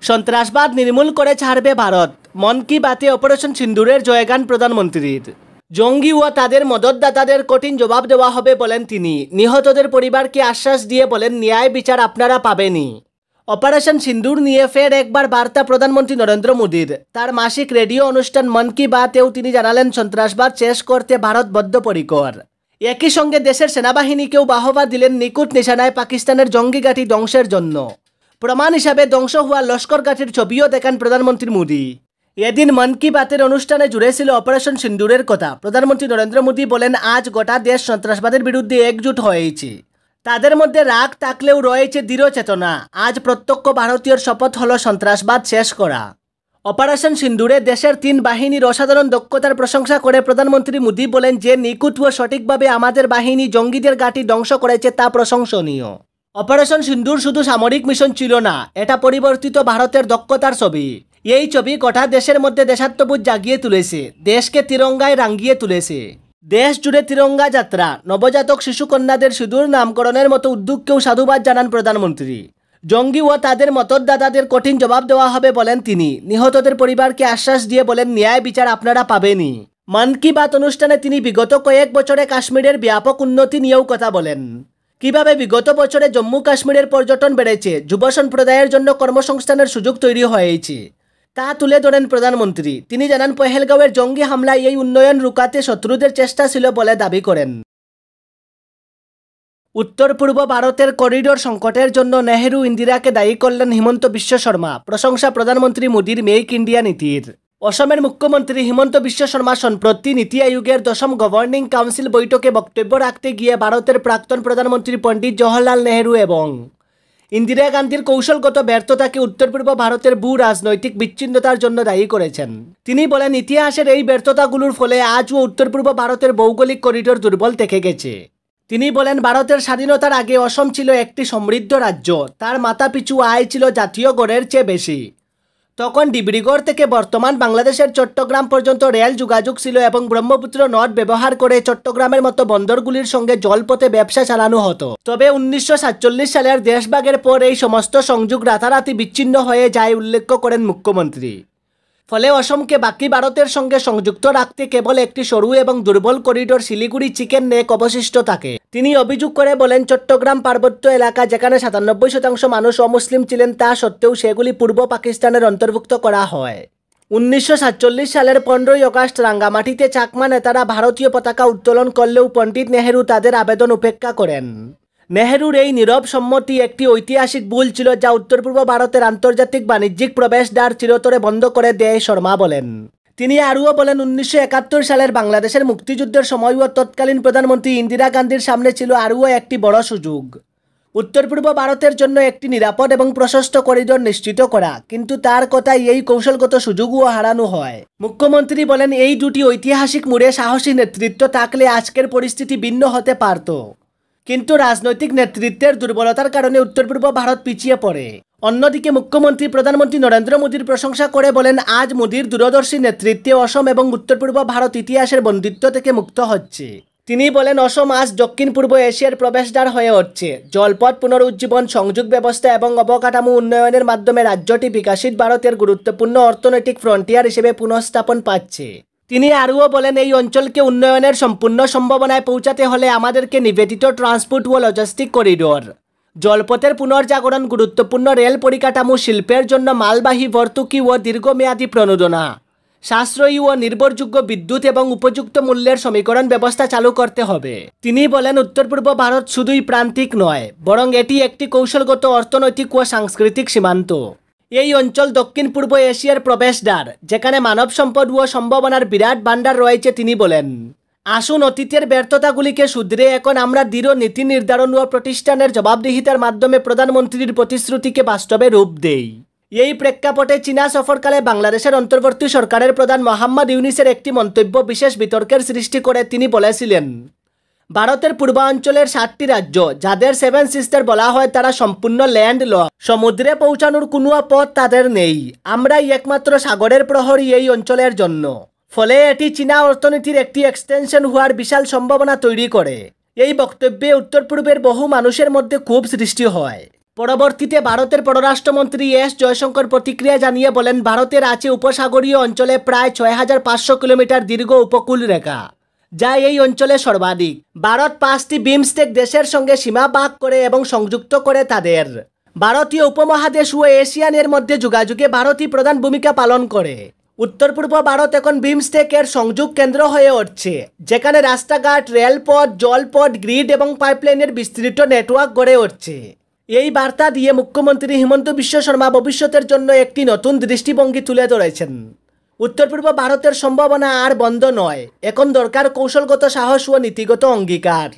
সন্ত্রাসবাদ নির্মূল করে ছাড়বে ভারত। মন কি বাতে অপারেশন সিন্দুরের জয়গান প্রধানমন্ত্রীর। জঙ্গি ও তাদের মদতদাতাদের কঠিন জবাব দেওয়া হবে বলেন তিনি। নিহতদের পরিবারকে আশ্বাস দিয়ে বলেন, ন্যায় বিচার আপনারা পাবেনই। অপারেশন সিন্দুর নিয়ে ফের একবার বার্তা প্রধানমন্ত্রী নরেন্দ্র মোদীর। তার মাসিক রেডিও অনুষ্ঠান মন কি বাতেও তিনি জানালেন, সন্ত্রাসবাদ শেষ করতে ভারত বদ্ধপরিকর। একই সঙ্গে দেশের সেনাবাহিনীকেও বাহবা দিলেন নিকুট নিশানায় পাকিস্তানের জঙ্গি ঘাঁটি ধ্বংসের জন্য। প্রমাণ হিসাবে ধ্বংস হওয়া লস্কর ঘাঁটির ছবিও দেখান প্রধানমন্ত্রী মোদী। এদিন মন কি বাতের অনুষ্ঠানে জুড়ে ছিল অপারেশন সিন্দুরের কথা। প্রধানমন্ত্রী নরেন্দ্র মোদী বলেন, আজ গোটা দেশ সন্ত্রাসবাদের বিরুদ্ধে একজুট হয়েছে। তাদের মধ্যে রাগ থাকলেও রয়েছে দৃঢ় চেতনা। আজ প্রত্যক্ষ ভারতীয়র শপথ হলো সন্ত্রাসবাদ শেষ করা। অপারেশন সিন্দুরে দেশের 3 বাহিনীর অসাধারণ দক্ষতার প্রশংসা করে প্রধানমন্ত্রী মোদী বলেন, যে নিখুঁত ও সঠিকভাবে আমাদের বাহিনী জঙ্গিদের ঘাঁটি ধ্বংস করেছে তা প্রশংসনীয়। অপারেশন সিন্দুর শুধু সামরিক মিশন ছিল না, এটা পরিবর্তিত ভারতের দক্ষতার ছবি। এই ছবি গোটা দেশের মধ্যে দেশাত্মবোধ জাগিয়ে তুলেছে, দেশকে তিরঙ্গায় রাঙ্গিয়ে তুলেছে। দেশ জুড়ে তিরঙ্গা যাত্রা, নবজাতক শিশু কন্যাদের সিঁদুর নামকরণের মতো উদ্যোগকেও সাধুবাদ জানান প্রধানমন্ত্রী। জঙ্গি ও তাদের মদতদাতাদের কঠিন জবাব দেওয়া হবে বলেন তিনি। নিহতদের পরিবারকে আশ্বাস দিয়ে বলেন, ন্যায় বিচার আপনারা পাবেনই। মন কি বাত অনুষ্ঠানে তিনি বিগত কয়েক বছরে কাশ্মীরের ব্যাপক উন্নতি নিয়েও কথা বলেন। কিভাবে বিগত বছরে জম্মু কাশ্মীরের পর্যটন বেড়েছে, যুব সম্প্রদায়ের জন্য কর্মসংস্থানের সুযোগ তৈরি হয়েছে, তা তুলে ধরেন প্রধানমন্ত্রী। তিনি জানান, পহেলগাঁওয়ের জঙ্গি হামলায় এই উন্নয়ন রুকাতে শত্রুদের চেষ্টা ছিল বলে দাবি করেন। উত্তর পূর্ব ভারতের করিডোর সংকটের জন্য নেহেরু ইন্দিরাকে দায়ী করলেন হিমন্ত বিশ্ব শর্মা। প্রশংসা প্রধানমন্ত্রী মোদীর মেক ইন্ডিয়া নীতির। অসমের মুখ্যমন্ত্রী হিমন্ত বিশ্ব শর্মা সম্প্রতি নীতি আয়োগের 10ম গভর্নিং কাউন্সিল বৈঠকে বক্তব্য রাখতে গিয়ে ভারতের প্রাক্তন প্রধানমন্ত্রী পণ্ডিত জওহরলাল নেহেরু এবং ইন্দিরা গান্ধীর কৌশলগত ব্যর্থতাকে উত্তর পূর্ব ভারতের ভূ রাজনৈতিক বিচ্ছিন্নতার জন্য দায়ী করেছেন। তিনি বলেন, ইতিহাসের এই ব্যর্থতাগুলোর ফলে আজও উত্তর পূর্ব ভারতের ভৌগোলিক করিডোর দুর্বল থেকে গেছে। তিনি বলেন, ভারতের স্বাধীনতার আগে অসম ছিল একটি সমৃদ্ধ রাজ্য। তার মাথাপিছু আয় ছিল জাতীয় গড়ের চেয়ে বেশি। তখন ডিব্রুগড় থেকে বর্তমান বাংলাদেশের চট্টগ্রাম পর্যন্ত রেল যোগাযোগ ছিল এবং ব্রহ্মপুত্র নদ ব্যবহার করে চট্টগ্রামের মতো বন্দরগুলির সঙ্গে জলপথে ব্যবসা চালানো হতো। তবে 1947 সালের দেশভাগের পর এই সমস্ত সংযোগ রাতারাতি বিচ্ছিন্ন হয়ে যায় উল্লেখ করেন মুখ্যমন্ত্রী। ফলে অসমকে বাকি ভারতের সঙ্গে সংযুক্ত রাখতে কেবল একটি সরু এবং দুর্বল করিডোর শিলিগুড়ি চিকেন নেক অবশিষ্ট থাকে। তিনি অভিযোগ করে বলেন, চট্টগ্রাম পার্বত্য এলাকা যেখানে 97% মানুষ অমুসলিম ছিলেন, তা সত্ত্বেও সেগুলি পূর্ব পাকিস্তানের অন্তর্ভুক্ত করা হয়। 1947 সালের 15ই আগস্ট রাঙ্গামাটিতে চাকমা নেতারা ভারতীয় পতাকা উত্তোলন করলেও পণ্ডিত নেহেরু তাদের আবেদন উপেক্ষা করেন। নেহেরুর এই নীরব সম্মতি একটি ঐতিহাসিক ভুল ছিল, যা উত্তর পূর্ব ভারতের আন্তর্জাতিক বাণিজ্যিক প্রবেশদ্বার চিরতরে বন্ধ করে দেয়, শর্মা বলেন। তিনি আরও বলেন, 1971 সালের বাংলাদেশের মুক্তিযুদ্ধের সময়ও তৎকালীন প্রধানমন্ত্রী ইন্দিরা গান্ধীর সামনে ছিল আরও একটি বড় সুযোগ, উত্তর পূর্ব ভারতের জন্য একটি নিরাপদ এবং প্রশস্ত করিডোর নিশ্চিত করা। কিন্তু তার কথায় এই কৌশলগত সুযোগও হারানো হয়। মুখ্যমন্ত্রী বলেন, এই দুটি ঐতিহাসিক মোড়ে সাহসী নেতৃত্ব থাকলে আজকের পরিস্থিতি ভিন্ন হতে পারত। কিন্তু রাজনৈতিক নেতৃত্বের দুর্বলতার কারণে উত্তর পূর্ব ভারত পিছিয়ে পড়ে। অন্যদিকে মুখ্যমন্ত্রী প্রধানমন্ত্রী নরেন্দ্র মোদীর প্রশংসা করে বলেন, আজ মোদীর দূরদর্শী নেতৃত্বে অসম এবং উত্তর পূর্ব ভারত ইতিহাসের বন্দিত্ব থেকে মুক্ত হচ্ছে। তিনি বলেন, অসম আজ দক্ষিণ পূর্ব এশিয়ার প্রবেশদ্বার হয়ে উঠছে। জলপথ পুনরুজ্জীবন, সংযোগ ব্যবস্থা এবং অবকাঠামো উন্নয়নের মাধ্যমে রাজ্যটি বিকশিত ভারতের গুরুত্বপূর্ণ অর্থনৈতিক ফ্রন্টিয়ার হিসেবে পুনঃস্থাপন পাচ্ছে। তিনি আরও বলেন, এই অঞ্চলকে উন্নয়নের সম্পূর্ণ সম্ভাবনায় পৌঁছাতে হলে আমাদেরকে নিবেদিত ট্রান্সপোর্ট ও লজিস্টিক করিডোর, জলপথের পুনর্জাগরণ, গুরুত্বপূর্ণ রেল পরিকাঠামো, শিল্পের জন্য মালবাহী ভর্তুকি ও দীর্ঘমেয়াদী প্রণোদনা, সাশ্রয়ী ও নির্ভরযোগ্য বিদ্যুৎ এবং উপযুক্ত মূল্যের সমীকরণ ব্যবস্থা চালু করতে হবে। তিনি বলেন, উত্তর পূর্ব ভারত শুধুই প্রান্তিক নয়, বরং এটি একটি কৌশলগত, অর্থনৈতিক ও সাংস্কৃতিক সীমান্ত। এই অঞ্চল দক্ষিণ পূর্ব এশিয়ার প্রবেশদ্বার, যেখানে মানব সম্পদ ও সম্ভাবনার বিরাট ভাণ্ডার রয়েছে। তিনি বলেন, আসুন অতীতের ব্যর্থতাগুলিকে শুধরে এখন আমরা দৃঢ় নীতি নির্ধারণ ও প্রতিষ্ঠানের জবাবদিহিতার মাধ্যমে প্রধানমন্ত্রীর প্রতিশ্রুতিকে বাস্তবে রূপ দেই। এই প্রেক্ষাপটে চীনা সফরকালে বাংলাদেশের অন্তর্বর্তী সরকারের প্রধান মোহাম্মদ ইউনূসের একটি মন্তব্য বিশেষ বিতর্কের সৃষ্টি করে। তিনি বলেছিলেন, ভারতের পূর্বাঞ্চলের 7টি রাজ্য, যাদের 7 সিস্টার বলা হয়, তারা সম্পূর্ণ ল্যান্ড লক। সমুদ্রে পৌঁছানোর কোনো পথ তাদের নেই। আমরাই একমাত্র সাগরের প্রহরী এই অঞ্চলের জন্য। ফলে এটি চীনা অর্থনীতির একটি এক্সটেনশন হওয়ার বিশাল সম্ভাবনা তৈরি করে। এই বক্তব্যে উত্তর পূর্বের বহু মানুষের মধ্যে ক্ষোভ সৃষ্টি হয়। পরবর্তীতে ভারতের পররাষ্ট্রমন্ত্রী এস জয়শঙ্কর প্রতিক্রিয়া জানিয়ে বলেন, ভারতের আছে উপসাগরীয় অঞ্চলে প্রায় ৬,৫০০ কিলোমিটার দীর্ঘ উপকূল রেখা, যা এই অঞ্চলে সর্বাধিক। ভারত ৫টি বিমস্টেক দেশের সঙ্গে সীমা ভাগ করে এবং সংযুক্ত করে তাদের। ভারতীয় উপমহাদেশ ও এশিয়ানের মধ্যে যোগাযোগে ভারতই প্রধান ভূমিকা পালন করে। উত্তর পূর্ব ভারত এখন বিমস্টেকের সংযোগ কেন্দ্র হয়ে উঠছে, যেখানে রাস্তাঘাট, রেলপথ, জলপথ, গ্রিড এবং পাইপলাইনের বিস্তৃত নেটওয়ার্ক গড়ে উঠছে। এই বার্তা দিয়ে মুখ্যমন্ত্রী হিমন্ত বিশ্ব শর্মা ভবিষ্যতের জন্য একটি নতুন দৃষ্টিভঙ্গি তুলে ধরেছেন। উত্তর পূর্ব ভারতের সম্ভাবনা আর বন্ধ নয়, এখন দরকার কৌশলগত সাহস ও নীতিগত অঙ্গীকার।